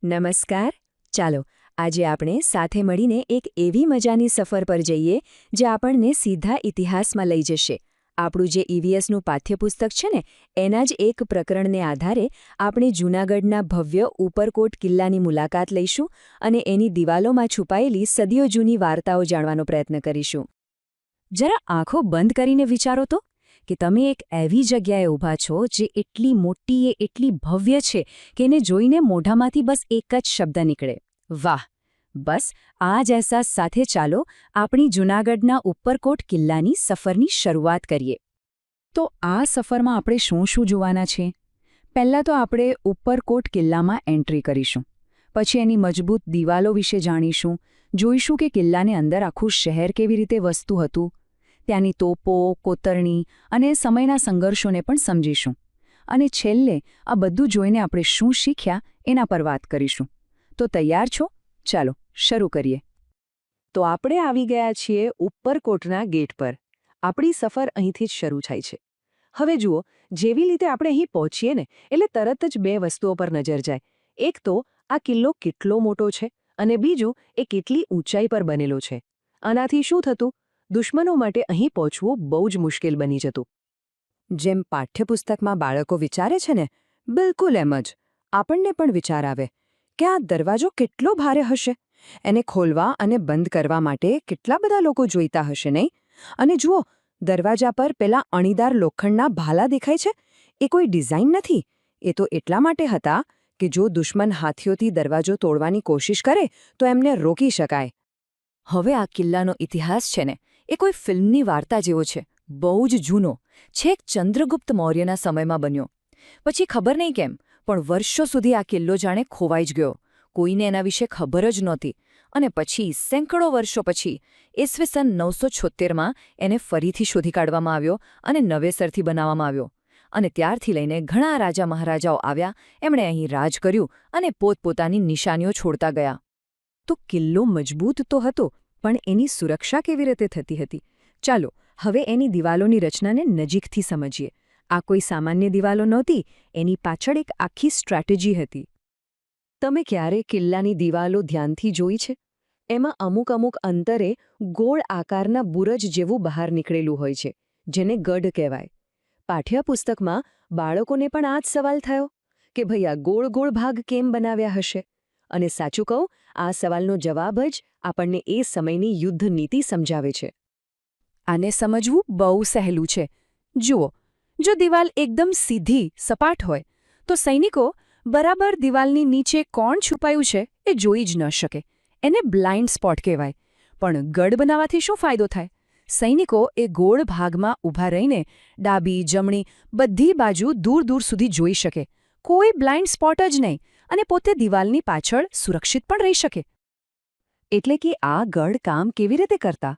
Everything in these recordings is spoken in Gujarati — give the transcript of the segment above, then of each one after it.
નમસ્કાર. ચાલો આજે આપણે સાથે મળીને એક એવી મજાની સફર પર જઈએ જે આપણને સીધા ઇતિહાસમાં લઈ જશે. આપણું જે ઈવીએસનું પાઠ્યપુસ્તક છે ને એના જ એક પ્રકરણને આધારે આપણે જૂનાગઢના ભવ્ય ઉપરકોટ કિલ્લાની મુલાકાત લઈશું અને એની દિવાલોમાં છુપાયેલી સદીઓ જૂની વાર્તાઓ જાણવાનો પ્રયત્ન કરીશું. જરા આંખો બંધ કરીને વિચારો તો કે તમે એક એવી જગ્યાએ ઊભા છો જે એટલી મોટી એટલી ભવ્ય છે કે એને જોઈને મોઢામાંથી બસ એક જ શબ્દ નીકળે, વાહ. બસ આ જ અહેસાસ સાથે ચાલો આપણી જૂનાગઢના ઉપરકોટ કિલ્લાની સફરની શરૂઆત કરીએ. તો આ સફરમાં આપણે શું શું જોવાના છે? પહેલાં તો આપણે ઉપરકોટ કિલ્લામાં એન્ટ્રી કરીશું. પછી એની મજબૂત દિવાલો વિશે જાણીશું, જોઈશું કે કિલ્લાને અંદર આખું શહેર કેવી રીતે વસતું હતું, ત્યાંની તોપો, કોતરણી અને સમયના સંઘર્ષોને પણ સમજીશું. અને છેલ્લે આ બધું જોઈને આપણે શું શીખ્યા એના પર વાત કરીશું. તો તૈયાર છો? ચાલો શરૂ કરીએ. તો આપણે આવી ગયા છીએ ઉપરકોટના ગેટ પર. આપણી સફર અહીંથી જ શરૂ થાય છે. હવે જુઓ, જેવી રીતે આપણે અહીં પહોંચીએ ને એટલે તરત જ બે વસ્તુઓ પર નજર જાય. એક તો આ કિલ્લો કેટલો મોટો છે અને બીજું એ કેટલી ઊંચાઈ પર બનેલો છે. આનાથી શું થતું? દુશ્મનો માટે અહીં પહોંચવું બહુ જ મુશ્કેલ બની જતું. જેમ પાઠ્યપુસ્તકમાં બાળકો વિચારે છે ને, બિલકુલ એમ જ આપણને પણ વિચાર આવે કે આ દરવાજો કેટલો ભારે હશે, એને ખોલવા અને બંધ કરવા માટે કેટલા બધા લોકો જોઈતા હશે નહીં? અને જુઓ, દરવાજા પર પેલા અણીદાર લોખંડના ભાલા દેખાય છે, એ કોઈ ડિઝાઇન નથી. એ તો એટલા માટે હતા કે જો દુશ્મન હાથીઓથી દરવાજો તોડવાની કોશિશ કરે તો એમને રોકી શકાય. હવે આ કિલ્લાનો ઇતિહાસ છે ને એ કોઈ ફિલ્મની વાર્તા જેવો છે, બહુ જ જૂનો, છેક ચંદ્રગુપ્ત મૌર્યના સમયમાં બન્યો. પછી ખબર નહીં કેમ પણ વર્ષો સુધી આ કિલ્લો જાણે ખોવાઈ જ ગયો. કોઈને એના વિશે ખબર જ નહોતી. અને પછી સેંકડો વર્ષો પછી ઈસવીસન 976માં એને ફરીથી શોધી કાઢવામાં આવ્યો અને નવેસરથી બનાવવામાં આવ્યો. અને ત્યારથી લઈને ઘણા રાજા મહારાજાઓ આવ્યા, એમણે અહીં રાજ કર્યું અને પોતપોતાની નિશાનીઓ છોડતા ગયા. તો કિલ્લો મજબૂત તો હતો, પણ એની સુરક્ષા કેવી રીતે થતી હતી? ચાલો હવે એની દિવાલોની રચનાને નજીકથી સમજીએ. આ કોઈ સામાન્ય દિવાલો નહોતી, એની પાછળ એક આખી સ્ટ્રેટેજી હતી. તમે ક્યારે કિલ્લાની દિવાલો ધ્યાનથી જોઈ છે? એમાં અમુક અંતરે ગોળ આકારના બુરજ જેવું બહાર નીકળેલું હોય છે, જેને ગઢ કહેવાય. પાઠ્યપુસ્તકમાં બાળકોને પણ આ જ સવાલ થયો કે ભાઈ આ ગોળ ગોળ ભાગ કેમ બનાવ્યા હશે? અને સાચું કહું, આ સવાલનો જવાબ જ આપણને એ સમયની યુદ્ધ નીતિ સમજાવે છે. આને સમજવું બહુ સહેલું છે. જુઓ, જો દિવાલ એકદમ સીધી, સપાટ હોય તો સૈનિકો બરાબર દિવાલની નીચે કોણ છુપાયું છે એ જોઈ જ ન શકે. એને બ્લાઇન્ડ સ્પોટ કહેવાય. પણ ગઢ બનાવવાથી શું ફાયદો થાય? સૈનિકો એ ગોળ ભાગમાં ઊભા રહીને ડાબી, જમણી બધી બાજુ દૂર દૂર સુધી જોઈ શકે. કોઈ બ્લાઇન્ડ સ્પોટ જ નહીં, અને પોતે દિવાલની પાછળ સુરક્ષિત પણ રહી શકે. એટલે કે આ ગઢ કામ કેવી રીતે કરતા?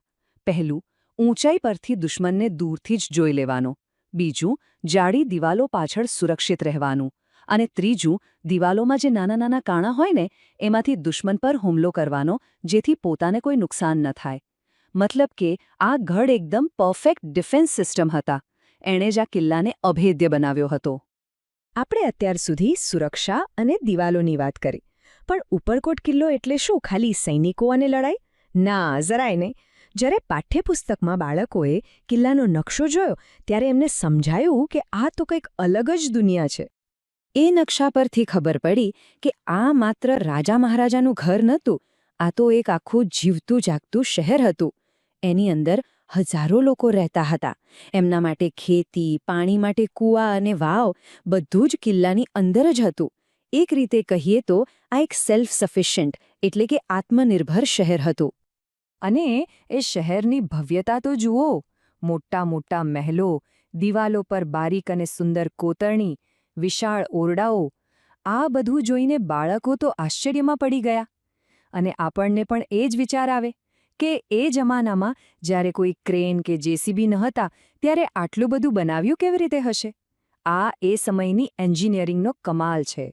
પહેલું, ઊંચાઈ પરથી દુશ્મનને દૂરથી જ જોઈ લેવાનો. બીજું, જાડી દિવાલો પાછળ સુરક્ષિત રહેવાનું. અને ત્રીજું, દિવાલોમાં જે નાના નાના કાણા હોય ને એમાંથી દુશ્મન પર હુમલો કરવાનો, જેથી પોતાને કોઈ નુકસાન ન થાય. મતલબ કે આ ગઢ એકદમ પરફેક્ટ ડિફેન્સ સિસ્ટમ હતા. એણે જ આ કિલ્લાને અભેદ્ય બનાવ્યો હતો. આપણે અત્યાર સુધી સુરક્ષા અને દિવાલોની વાત કરી, પણ ઉપરકોટ કિલ્લો એટલે શું, ખાલી સૈનિકો અને લડાઈ? ના, જરાય નહીં. જ્યારે પાઠ્યપુસ્તકમાં બાળકોએ કિલ્લાનો નકશો જોયો ત્યારે એમને સમજાયું કે આ તો કંઈક અલગ જ દુનિયા છે. એ નકશા પરથી ખબર પડી કે આ માત્ર રાજા મહારાજાનું ઘર નહોતું, આ તો એક આખું જીવતું જાગતું શહેર હતું. એની અંદર હજારો લોકો રહેતા હતા. એમના માટે ખેતી, પાણી માટે કૂવા અને વાવ બધું જ કિલ્લાની અંદર જ હતું. એક રીતે કહીએ તો આ એક સેલ્ફ સફિશિયન્ટ એટલે કે આત્મનિર્ભર શહેર હતું. અને એ શહેરની ભવ્યતા તો જુઓ, મોટા મોટા મહેલો, દિવાલો પર બારીક અને સુંદર કોતરણી, વિશાળ ઓરડાઓ. આ બધું જોઈને બાળકો તો આશ્ચર્યમાં પડી ગયા. અને આપણને પણ એ જ વિચાર આવે કે એ જમાનામાં જ્યારે કોઈ ક્રેન કે જેસીબી ન હતા ત્યારે આટલું બધું બનાવ્યું કેવી રીતે હશે? આ એ સમયની એન્જિનિયરિંગનો કમાલ છે.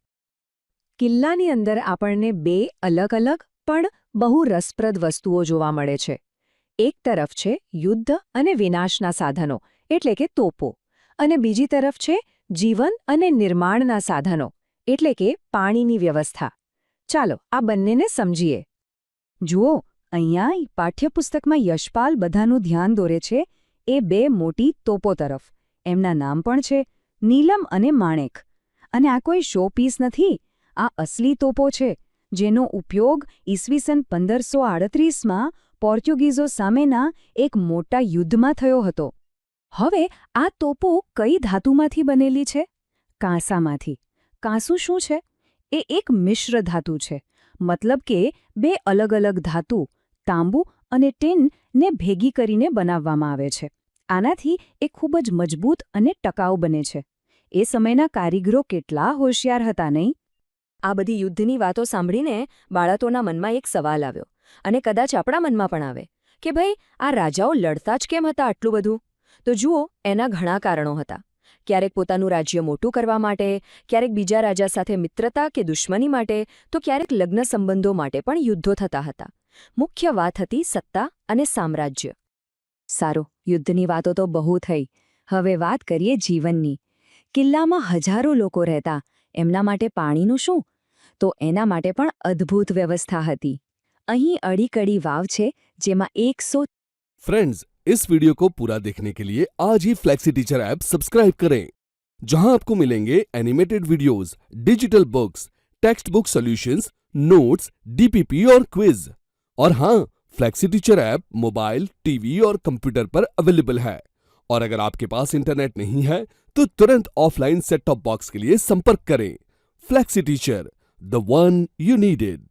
કિલ્લાની અંદર આપણને બે અલગ અલગ પણ બહુ રસપ્રદ વસ્તુઓ જોવા મળે છે. એક તરફ છે યુદ્ધ અને વિનાશના સાધનો એટલે કે તોપો, અને બીજી તરફ છે જીવન અને નિર્માણના સાધનો એટલે કે પાણીની વ્યવસ્થા. ચાલો આ બંનેને સમજીએ. જુઓ, અહીંયા પાઠ્યપુસ્તકમાં યશપાલ બધાનું ધ્યાન દોરે છે એ બે મોટી તોપો તરફ. એમના નામ પણ છે, નીલમ અને માણેક. અને આ કોઈ શો પીસ નથી, આ અસલી તોપો છે, જેનો ઉપયોગ ઈસવીસન 1538માં પોર્ટુગીઝો સામેના એક મોટા યુદ્ધમાં થયો હતો. હવે આ તોપો કઈ ધાતુમાંથી બનેલી છે? કાંસામાંથી. કાંસું શું છે? એ એક મિશ્ર ધાતુ છે. મતલબ કે બે અલગ અલગ ધાતુ, તાંબુ અને ટીનને ભેગી કરીને બનાવવામાં આવે છે. આનાથી એ ખૂબ જ મજબૂત અને ટકાઉ બને છે. એ સમયના કારીગરો કેટલા હોશિયાર હતા, નહીં? આ બધી યુદ્ધની વાતો સાંભળીને બાળકોના મનમાં એક સવાલ આવ્યો, અને કદાચ આપણા મનમાં પણ આવે કે ભાઈ, આ રાજાઓ લડતા જ કેમ હતા આટલું બધું? તો જુઓ, એના ઘણા કારણો હતા. ક્યારેક પોતાનું રાજ્ય મોટું કરવા માટે, ક્યારેક બીજા રાજા સાથે મિત્રતા કે દુશ્મની માટે, તો ક્યારેક લગ્ન સંબંધો માટે પણ યુદ્ધો થતા હતા. મુખ્ય વાત હતી સત્તા અને સામ્રાજ્ય. સારું, યુદ્ધની વાતો તો બહુ થઈ. હવે વાત કરીએ જીવનની. કિલ્લામાં હજારો લોકો રહેતા, એમના માટે પાણીનું શું? તો એના માટે પણ અદ્ભુત વ્યવસ્થા હતી. અહીં અડીકડી વાવ છે, જેમાં 100 फ्रेंड्स, इस वीडियो को पूरा देखने के लिए आज ही फ्लेक्सी टीचर ऐप सब्सक्राइब करें, जहां आपको मिलेंगे animated videos, digital books, text book solutions, notes, DPP और क्विज. और हाँ, flexi teacher app mobile, TV और कंप्यूटर पर अवेलेबल है. और अगर आपके पास इंटरनेट नहीं है तो तुरंत ऑफलाइन सेट टॉप बॉक्स के लिए संपर्क करें. Flexi teacher, the one you needed.